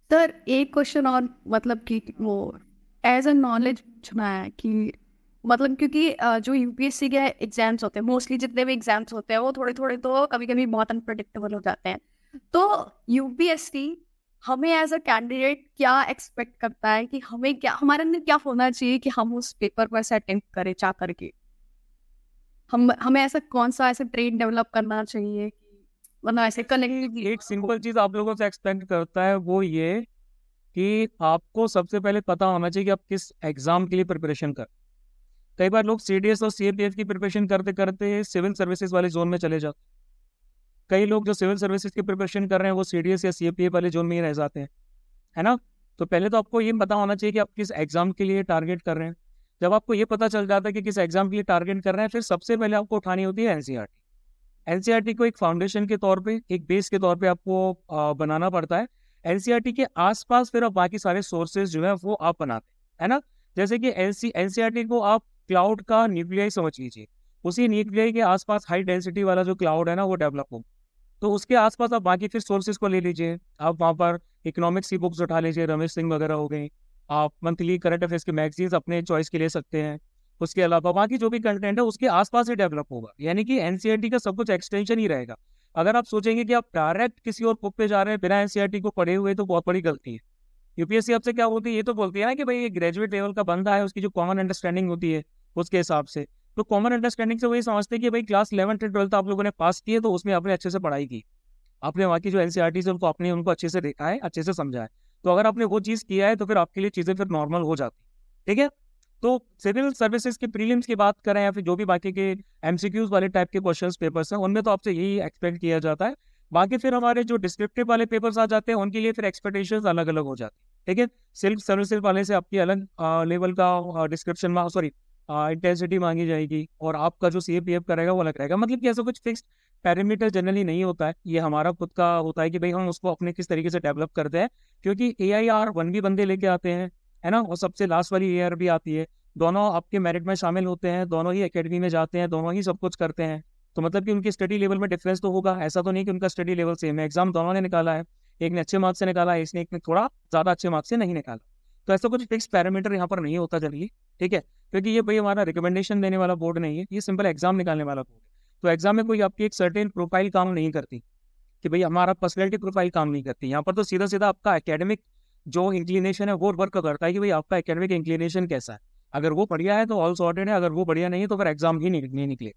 Sir एक question और, मतलब कि वो एज अ नॉलेज पूछना है कि मतलब क्योंकि जो यूपीएससी के एग्जाम्स होते हैं, मोस्टली जितने भी एग्जाम्स होते हैं वो थोड़े थोड़े तो कभी कभी बहुत अनप्रडिक्टेबल हो जाते हैं। तो यूपीएससी हमें एज अ कैंडिडेट क्या एक्सपेक्ट करता है कि हमें क्या, हमारे अंदर क्या होना चाहिए कि हम उस पेपर पर से अटेम्प्ट करें चाह करके। हमें ऐसा कौन सा ऐसा ट्रेड डेवलप करना चाहिए कि मतलब ऐसे कनेक्टिविटी एक सिंपल चीज आप लोगों से एक्सपेक्ट करता है वो ये कि आपको सबसे पहले पता होना चाहिए कि आप किस एग्जाम के लिए प्रिपरेशन कर। कई बार लोग सीडीएस और सीएपीएफ की प्रिपरेशन करते करते सिविल सर्विसेज वाले जोन में चले जाते हैं। कई लोग जो सिविल सर्विसेज की प्रिपरेशन कर रहे हैं वो सीडीएस या सीएपीएफ वाले जोन में ही रह जाते हैं, है ना। तो पहले तो आपको ये पता होना चाहिए कि आप किस एग्जाम के लिए टारगेट कर रहे हैं। जब आपको ये पता चल जाता है कि किस एग्जाम के लिए टारगेट कर रहे हैं, फिर सबसे पहले आपको उठानी होती है एनसीईआरटी। एनसीईआरटी को एक फाउंडेशन के तौर पे, एक बेस के तौर पे आपको बनाना पड़ता है। एनसीईआरटी के आसपास फिर आप बाकी सारे सोर्सेज जो है वो आप बनाते हैं, है ना। जैसे कि एनसीईआरटी को आप क्लाउड का न्यूक्लियाई समझ लीजिए। उसी न्यूक्लियाई के आसपास हाई डेंसिटी वाला जो क्लाउड है ना वो डेवलप हो, तो उसके आसपास आप बाकी फिर सोर्सेज को ले लीजिए। आप वहाँ पर इकोनॉमिक्स की बुक्स उठा लीजिए, रमेश सिंह वगैरह हो गई। आप मंथली करंट अफेयर्स के मैगजीन्स अपने चॉइस के ले सकते हैं। उसके अलावा बाकी जो भी कंटेंट है उसके आसपास ही डेवलप होगा, यानी कि एनसीईआरटी का सब कुछ एक्सटेंशन ही रहेगा। अगर आप सोचेंगे कि आप डायरेक्ट किसी और बुक पे जा रहे हैं बिना एनसीईआरटी को पढ़े हुए, तो बहुत बड़ी गलती है। यूपीएससी आपसे क्या बोलती है, ये तो बोलती है ना कि भाई ये ग्रेजुएट लेवल का बंदा है, उसकी जो कॉमन अंडरस्टैंडिंग होती है उसके हिसाब से। तो कॉमन अंडरस्टैंडिंग से वही समझते हैं कि भाई क्लास 11th 12th आप लोगों ने पास की है, तो उसमें आपने अच्छे से पढ़ाई की, आपने वहाँ की जो एनसीईआरटी है उनको आपने उनको अच्छे से देखा है, अच्छे से समझा है। तो अगर आपने वो चीज़ किया है तो फिर आपके लिए चीज़ें फिर नॉर्मल हो जाती, ठीक है। तो सिविल सर्विसेज के प्रीलिम्स की बात करें या फिर जो भी बाकी के एमसीक्यूज वाले टाइप के क्वेश्चंस पेपर्स हैं, उनमें तो आपसे यही एक्सपेक्ट किया जाता है। बाकी फिर हमारे जो डिस्क्रिप्टिव वाले पेपर्स आ जाते हैं उनके लिए फिर एक्सपेक्टेशंस अलग अलग हो जाती है, ठीक है। सिविल सर्विसेज वाले से आपकी अलग लेवल का डिस्क्रिप्शन में, सॉरी, इंटेंसिटी मांगी जाएगी, और आपका जो सीएपीएफ करेगा वो अलग रहेगा। मतलब कि ऐसा कुछ फिक्स पैरामीटर जनरली नहीं होता है, ये हमारा खुद का होता है कि भाई हम उसको अपने किस तरीके से डेवलप करते हैं। क्योंकि AIR 1 भी बंदे लेके आते हैं, है ना, और सबसे लास्ट वाली AIR भी आती है। दोनों आपके मेरिट में शामिल होते हैं, दोनों ही एकेडमी में जाते हैं, दोनों ही सब कुछ करते हैं। तो मतलब कि उनकी स्टडी लेवल में डिफरेंस तो होगा, ऐसा तो नहीं कि उनका स्टडी लेवल सेम है। एग्जाम दोनों ने निकाला है, एक ने अच्छे मार्क्स से निकाला है, इसने एक ने थोड़ा ज्यादा अच्छे मार्क्स से नहीं निकाला। तो ऐसा कुछ फिक्स पैरामीटर यहाँ पर नहीं होता जनरली, ठीक है। क्योंकि ये भाई हमारा रिकमेंडेशन देने वाला बोर्ड नहीं है, ये सिंपल एग्जाम निकालने वाला बोर्ड है। तो एग्जाम में कोई आपकी एक सर्टेन प्रोफाइल काम नहीं करती कि भाई हमारा पर्सनैलिटी प्रोफाइल काम नहीं करती। यहाँ पर तो सीधा सीधा आपका एकेडमिक जो इंक्लिनेशन है वो वर्क करता है कि भाई आपका एकेडमिक इंक्लिनेशन कैसा है। अगर वो बढ़िया है तो ऑल सॉर्टेड है, अगर वो बढ़िया नहीं है तो फिर एग्जाम ही नहीं निकले।